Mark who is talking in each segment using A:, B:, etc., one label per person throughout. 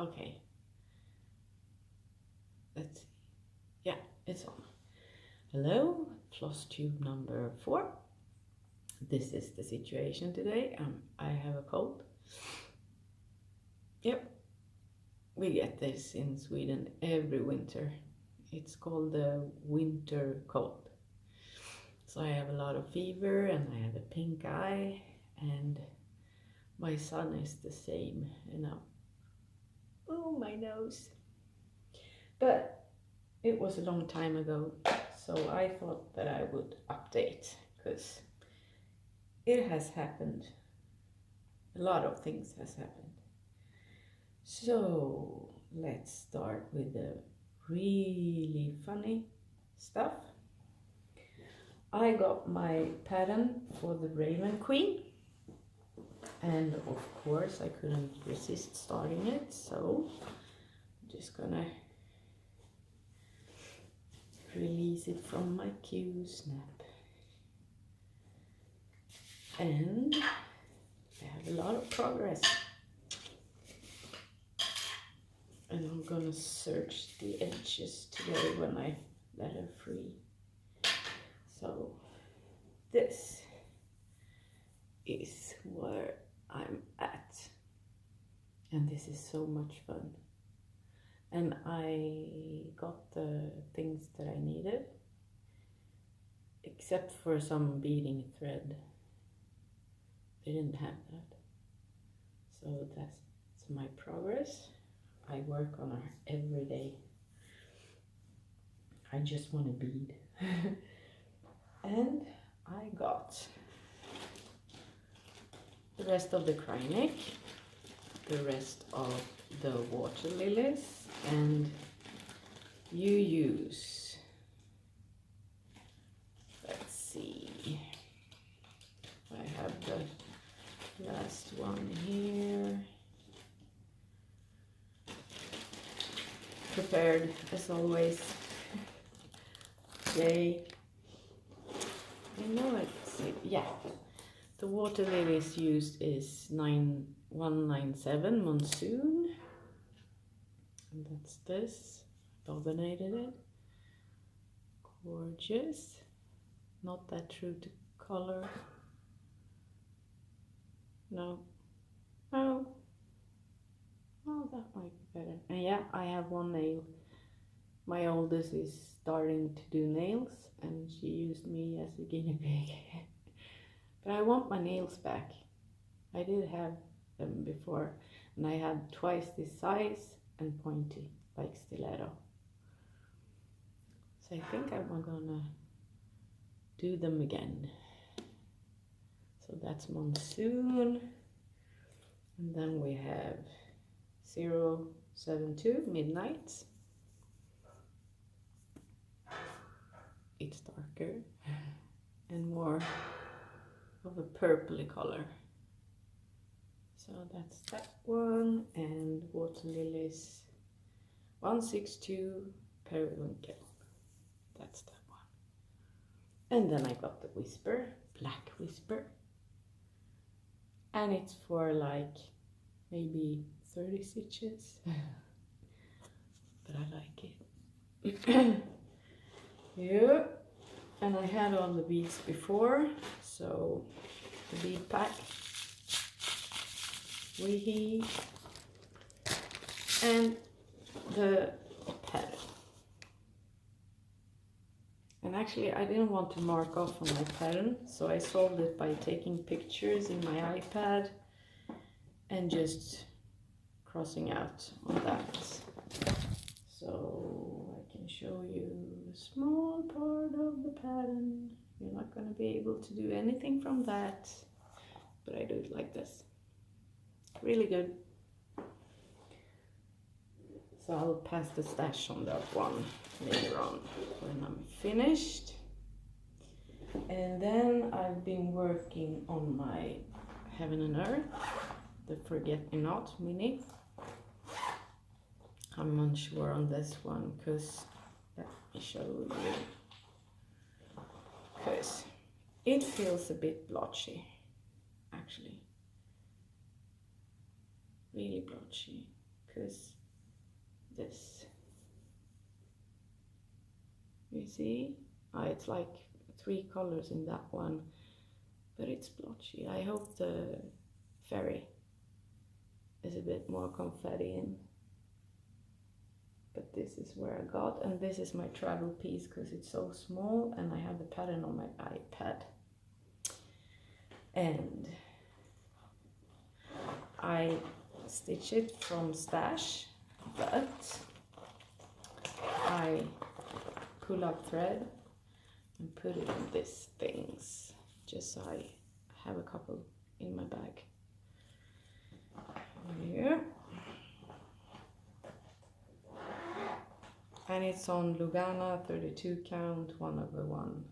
A: Okay. Let's see. Yeah, it's on. Hello, Flosstube number 4. This is the situation today. I have a cold. Yep. We get this in Sweden every winter. It's called the winter cold. So I have a lot of fever and I have a pink eye, and my son is the same, you know. Oh, my nose. But it was a long time ago, so I thought that I would update, because it has happened. A lot of things has happened. So let's start with the really funny stuff. I got my pattern for the Raven Queen, and of course I couldn't resist starting it, so I'm just gonna release it from my Q snap. And I have a lot of progress. And I'm gonna search the edges today when I let her free. So this is where I'm at. And this is so much fun. And I got the things that I needed, except for some beading thread. They didn't have that. So that's my progress. I work on her every day. I just want to bead. And I got the rest of the Krynic, the rest of the water lilies, and you use, let's see, I have the last one here, prepared as always. Yay. You know it, yeah, the water lilies used is 9197 Monsoon. And that's this. Dominated it. Gorgeous. Not that true to color. No. Oh. Oh, that might be better. And yeah, I have one nail. My oldest is starting to do nails, and she used me as a guinea pig. But I want my nails back. I did have them before, and I had twice this size and pointy, like stiletto. So I think I'm gonna do them again. So that's Monsoon. And then we have 072 Midnight. It's darker and more of a purpley color. So that's that one, and water lilies 162 Periwinkle. That's that one. And then I got the Whisper, Black Whisper. And it's for like maybe 30 stitches. But I like it. Yeah. And I had all the beads before, so the bead pack, Weehee, and the pattern. And actually I didn't want to mark off on my pattern, so I solved it by taking pictures in my iPad and just crossing out on that. So I can show you a small part of the pattern. You're not going to be able to do anything from that, but I do it like this. Really good. So I'll pass the stash on that one later on when I'm finished. And then I've been working on my Heaven and Earth, the Forget Me Not mini. I'm unsure on this one because, let me show you, because it feels a bit blotchy, actually, really blotchy, because see? It's like 3 colors in that one, but it's blotchy. I hope the fairy is a bit more confetti in. But this is where I got, and this is my travel piece because it's so small, and I have the pattern on my iPad. And I stitch it from stash, but I pull up thread and put it in these things, just so I have a couple in my bag. Here. And it's on Lugana 32 count 1/1.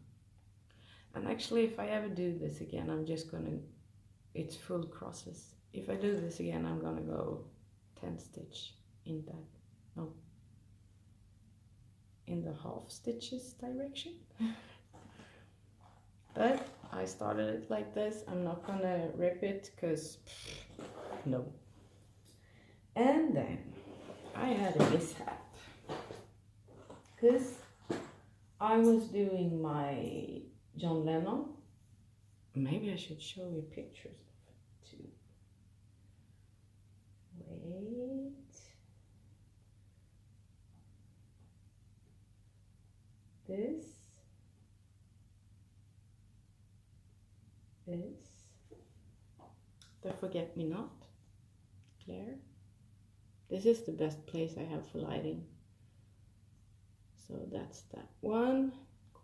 A: And actually, if I ever do this again, I'm just gonna, it's full crosses. If I do this again, I'm gonna go 10 stitch in that, no, in the half stitches direction. But I started it like this. I'm not gonna rip it because no. And then I had a mishap because I was doing my John Lennon. Maybe I should show you pictures of it too. Wait. This is the Forget Me Not, Claire. This is the best place I have for lighting. So that's that one.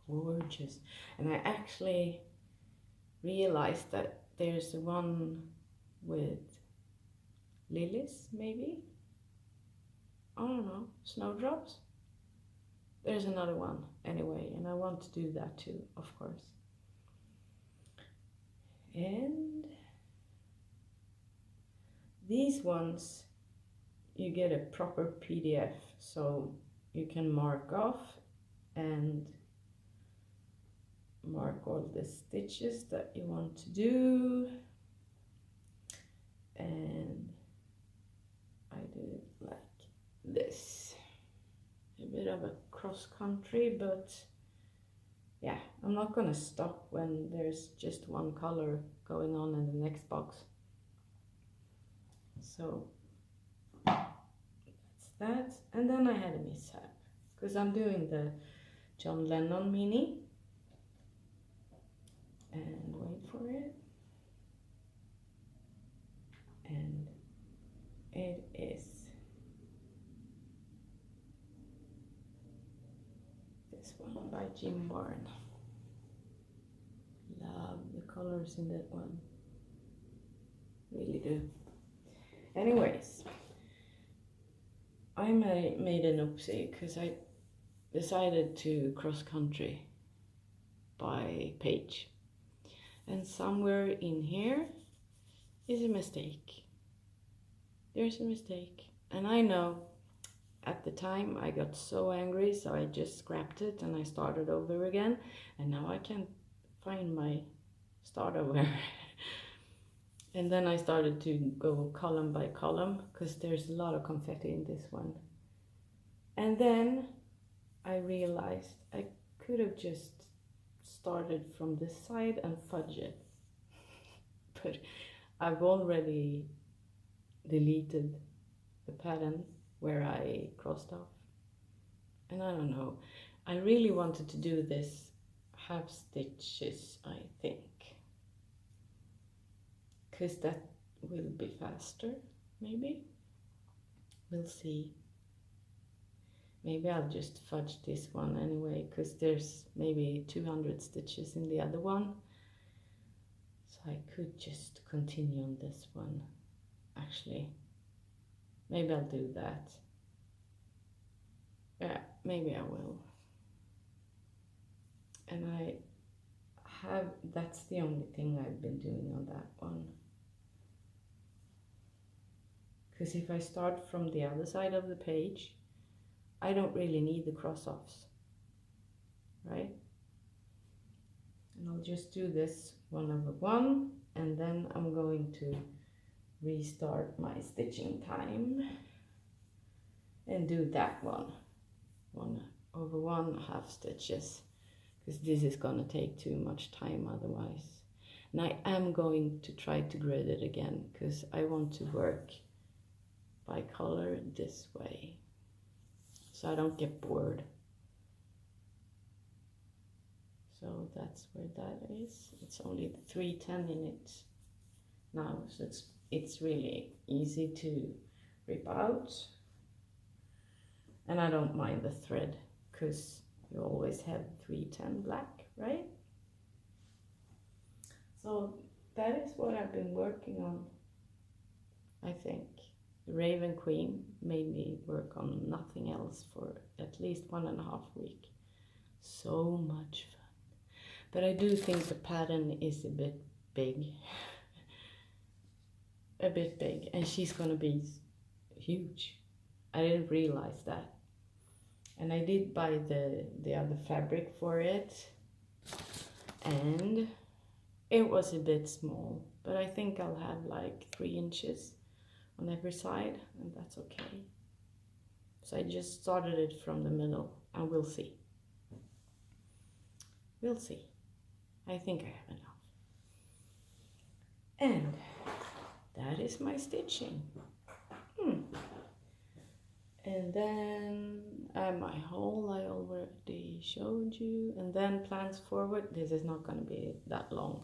A: Gorgeous. And I actually realized that there's one with lilies, maybe? I don't know, snowdrops? There's another one anyway, and I want to do that too, of course. And these ones, you get a proper PDF, so you can mark off and mark all the stitches that you want to do. And I do it like this. A bit of a cross country, but yeah, I'm not gonna stop when there's just one color going on in the next box. So that's that. And then I had a mishap because I'm doing the John Lennon mini. And wait for it. And it is this one by Jim Barn. Love the colors in that one. Really do. Anyways, I made an oopsie because I decided to cross country by page. And somewhere in here is a mistake. There's a mistake. And I know at the time I got so angry, so I just scrapped it and I started over again. And now I can't find my start over. And then I started to go column by column because there's a lot of confetti in this one. And then I realized I could have just started from this side and fudge it. But I've already deleted the pattern where I crossed off. And I don't know, I really wanted to do this half stitches, I think. Because that will be faster, maybe. We'll see. Maybe I'll just fudge this one anyway, because there's maybe 200 stitches in the other one. So I could just continue on this one, actually. Maybe I'll do that. Yeah, maybe I will. And that's the only thing I've been doing on that one. Because if I start from the other side of the page, I don't really need the cross-offs, right? And I'll just do this 1/1, and then I'm going to restart my stitching time and do that one over 1/2 stitches, because this is gonna take too much time otherwise. And I am going to try to grid it again, because I want to work by color this way, so I don't get bored. So that's where that is. It's only 310 in it now, so it's really easy to rip out. And I don't mind the thread, because you always have 310 black, right? So that is what I've been working on, I think. The Raven Queen made me work on nothing else for at least 1.5 weeks. So much fun. But I do think the pattern is a bit big. A bit big, and she's gonna be huge. I didn't realize that. And I did buy the other fabric for it, and it was a bit small, but I think I'll have like 3 inches on every side, and that's okay. So I just started it from the middle, and we'll see. We'll see. I think I have enough. And that is my stitching. And then my haul I already showed you. And then plans forward. This is not going to be that long.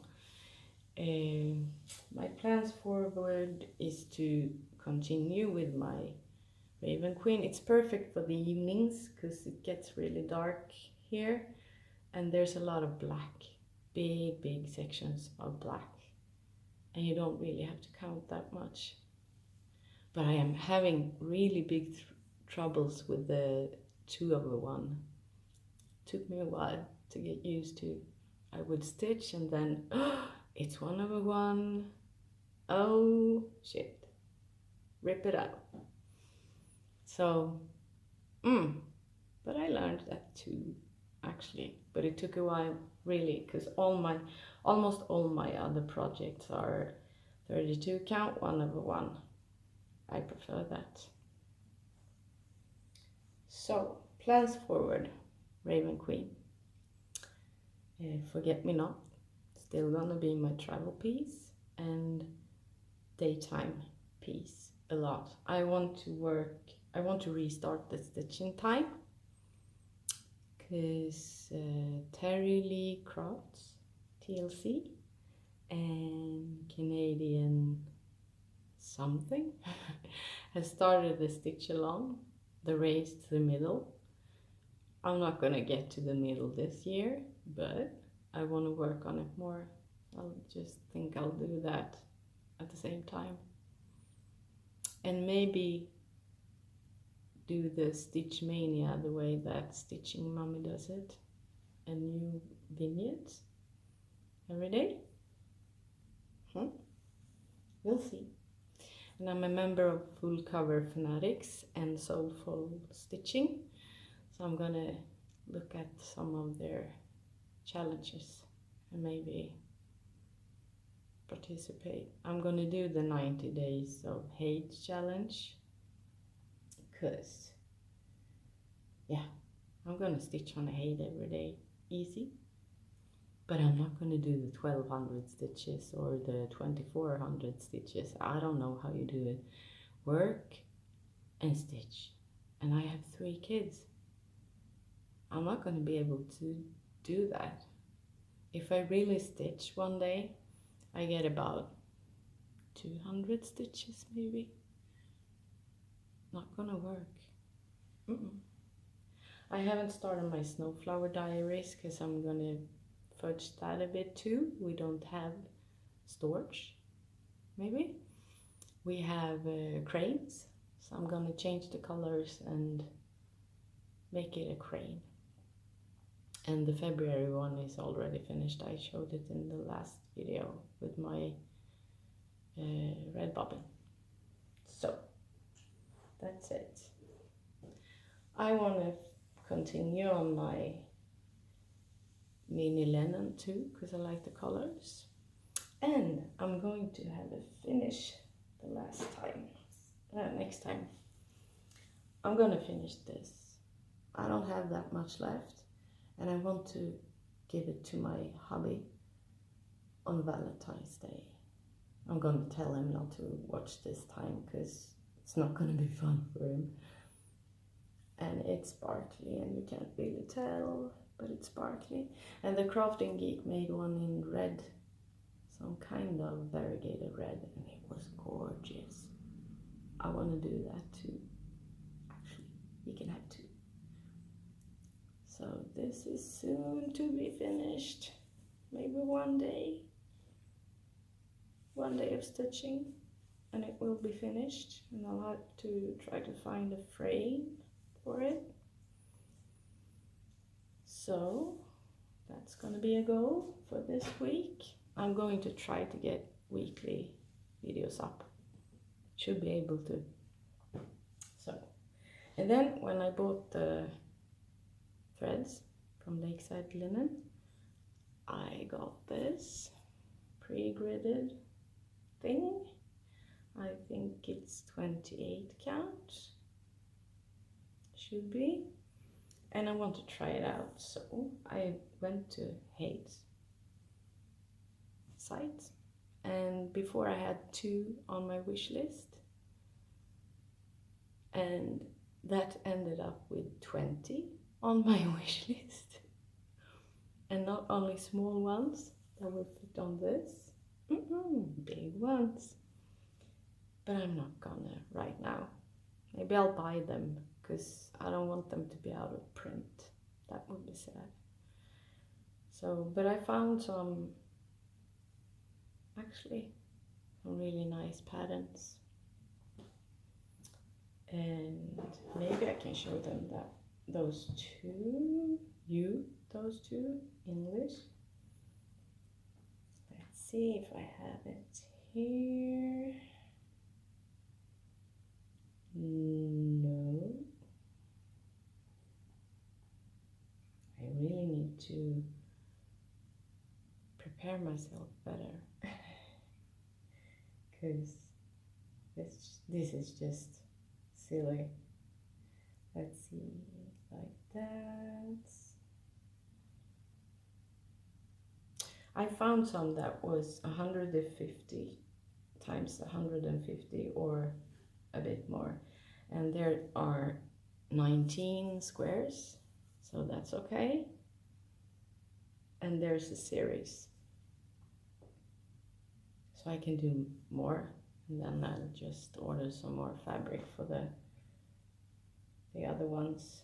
A: My plans forward is to continue with my Raven Queen. It's perfect for the evenings because it gets really dark here. And there's a lot of black. Big sections of black. And you don't really have to count that much. But I am having really big troubles with the 2/1. Took me a while to get used to. I would stitch and then it's 1/1. Oh shit, rip it out. So but I learned that too, actually, but it took a while, really, because almost all my other projects are 32 count 1/1. I prefer that. So, plans forward, Raven Queen. Forget Me Not, still gonna be my travel piece, and daytime piece a lot. I want to restart the stitching time, because Terry Lee Crafts, TLC, and Canadian something has started the stitch along, the race to the middle. I'm not gonna get to the middle this year, but I want to work on it more. I'll just think I'll do that at the same time. And maybe do the Stitch Mania the way that Stitching Mommy does it. A new vignette every day. We'll see. And I'm a member of Full Cover Fanatics and Soulful Stitching. So I'm gonna look at some of their challenges and maybe participate. I'm gonna do the 90 days of HAED challenge, because yeah, I'm gonna stitch on a HAED every day, easy. But I'm not gonna do the 1200 stitches or the 2400 stitches. I don't know how you do it. Work and stitch. And I have 3 kids. I'm not gonna be able to do that. If I really stitch one day, I get about 200 stitches maybe. Not gonna work. I haven't started my Snowflower diaries because I'm gonna fudge that a bit too. We don't have storage, maybe. We have cranes, so I'm gonna change the colors and make it a crane. And the February one is already finished. I showed it in the last video with my red bobbin. So that's it. I want to continue on my mini linen too, because I like the colors. And I'm going to have a finish next time. I'm gonna finish this I don't have that much left, and I want to give it to my hubby on Valentine's Day. I'm gonna tell him not to watch this time because it's not gonna be fun for him. And it's sparkly, and you can't really tell, but it's sparkly. And the Crafting Geek made one in red, some kind of variegated red, and it was gorgeous. I want to do that too. Actually, you can have two. So this is soon to be finished. Maybe one day of stitching, and it will be finished. And I'll have to try to find a frame for it. So that's gonna be a goal for this week. I'm going to try to get weekly videos up. Should be able to. So, and then when I bought the threads from Lakeside Linen, I got this pre-gridded thing. I think it's 28 count. Should be. And I want to try it out, so I went to HAED's site, and before I had 2 on my wish list, and that ended up with 20 on my wish list, and not only small ones that will fit on this, big ones, but I'm not gonna right now. Maybe I'll buy them, because I don't want them to be out of print. That would be sad. So, but I found some, actually, some really nice patterns. And maybe I can show them that those two English. Let's see if I have it here. No. I really need to prepare myself better, because this is just silly. Let's see, like that. I found some that was 150 times 150 or a bit more, and there are 19 squares, so that's okay. And there's a series, so I can do more, and then I'll just order some more fabric for the other ones.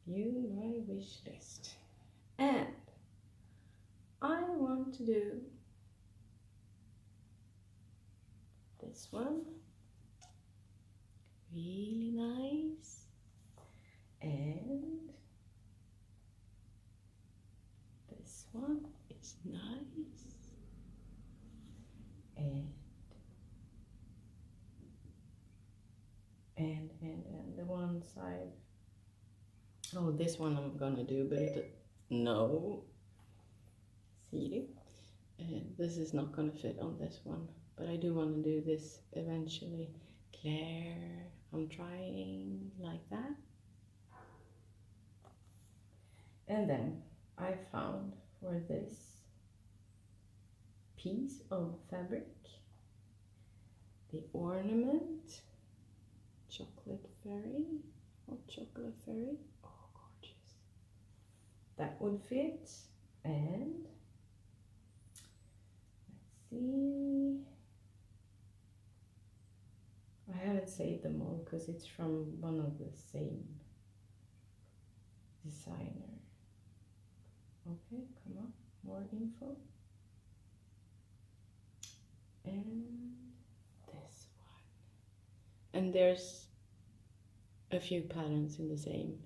A: View my wish list. And I want to do this one, really nice, and this one is nice, and the one side. Oh, this one I'm gonna do, but no. See, this is not gonna fit on this one, but I do want to do this eventually. Claire, I'm trying like that. And then I found for this piece of fabric the ornament chocolate fairy, hot chocolate fairy. Oh, gorgeous. That would fit. And let's see, I haven't saved them all because it's from one of the same designer. Okay, come on, more info. And this one. And there's a few patterns in the same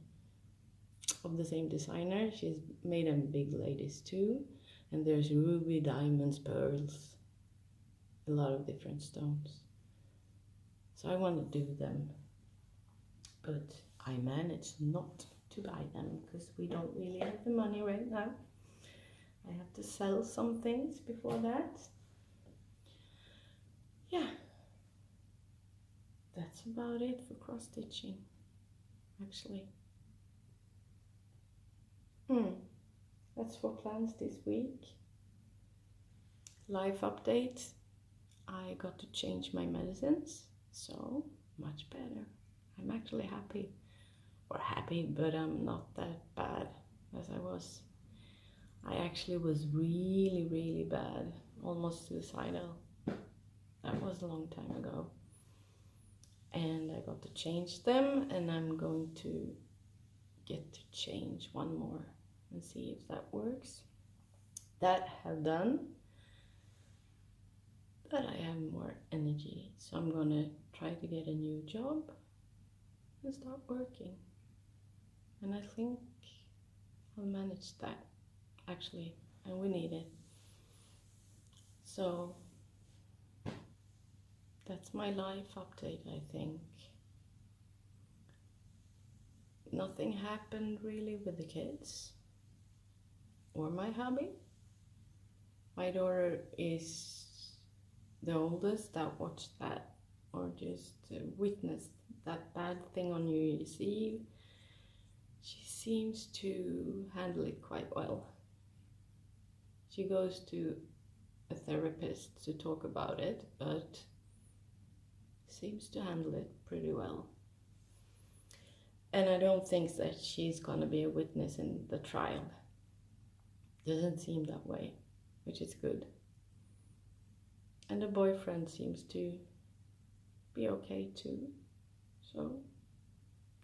A: designer. She's made them big ladies too. And there's ruby, diamonds, pearls, a lot of different stones. So I want to do them, but I managed not to buy them because we don't really have the money right now. I have to sell some things before that. Yeah, that that's about it for cross stitching, actually. That's for plans this week. Life update. I got to change my medicines, so much better. I'm actually happy. Or happy, but I'm not that bad as I was. I actually was really, really bad, almost suicidal. That was a long time ago. And I got to change them, and I'm going to get to change one more and see if that works. That have done, but I have more energy, so I'm gonna try to get a new job and start working. And I think I'll manage that, actually, and we need it. So that's my life update, I think. Nothing happened really with the kids or my hobby. My daughter is the oldest that watched that or just witnessed that bad thing on New Year's Eve. She seems to handle it quite well. She goes to a therapist to talk about it, but seems to handle it pretty well. And I don't think that she's gonna be a witness in the trial. Doesn't seem that way, which is good. And the boyfriend seems to be okay too, so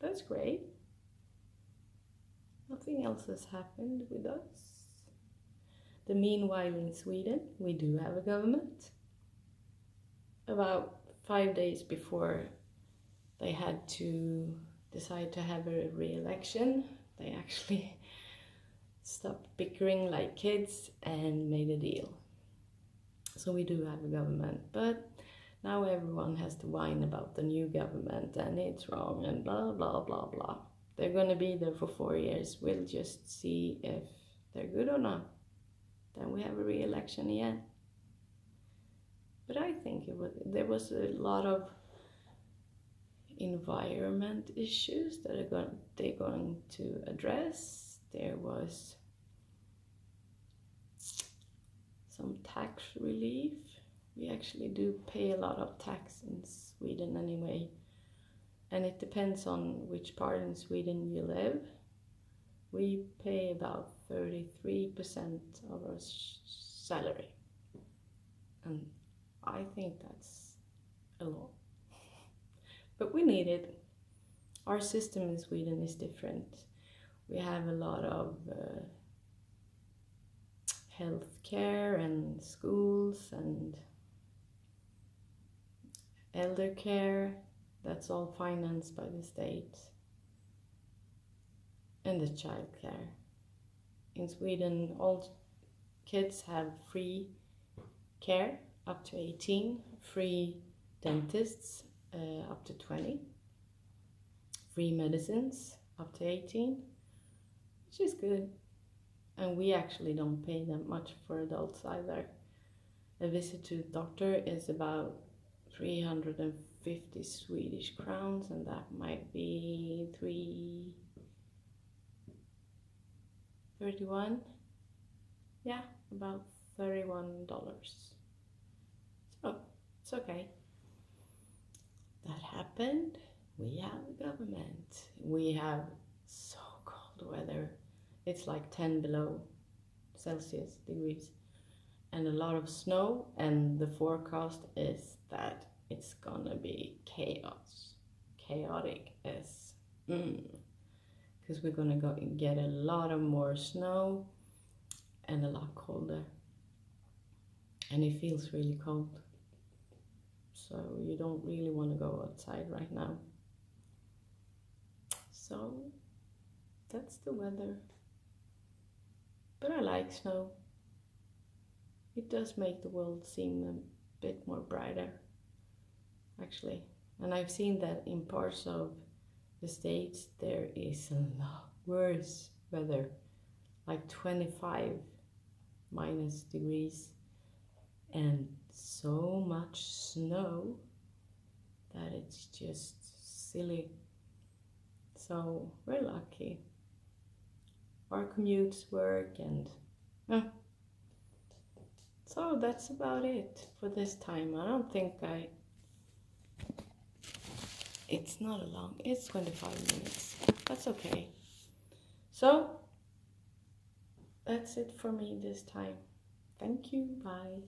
A: that's great. Nothing else has happened with us. The meanwhile in Sweden, we do have a government. About 5 days before they had to decide to have a re-election, they actually stopped bickering like kids and made a deal. So we do have a government, but now everyone has to whine about the new government and it's wrong and blah, blah, blah, blah. They're going to be there for 4 years. We'll just see if they're good or not. Then we have a re-election again. But I think there was a lot of environment issues that they're going to address. There was some tax relief. We actually do pay a lot of tax in Sweden anyway. And it depends on which part in Sweden you live. We pay about 33% of our salary. And I think that's a lot. But we need it. Our system in Sweden is different. We have a lot of health care and schools and elder care. That's all financed by the state. And the child care. In Sweden, all kids have free care up to 18, free dentists up to 20, free medicines up to 18, which is good. And we actually don't pay that much for adults either. A visit to the doctor is about 350 Swedish crowns, and that might be 31. Yeah, about $31. So it's okay. That happened. We have a government. We have so cold weather. It's like 10 below Celsius degrees and a lot of snow, and the forecast is that it's gonna be chaotic as because we're gonna get a lot of more snow and a lot colder, and it feels really cold, so you don't really want to go outside right now. So that's the weather. But I like snow. It does make the world seem a bit more brighter, actually. And I've seen that in parts of the States there is a lot worse weather, like 25 minus degrees and so much snow that it's just silly. So we're lucky. Our commutes work, and so that's about it for this time. I don't think it's not a long, it's 25 minutes. That's okay. So that's it for me this time. Thank you. Bye.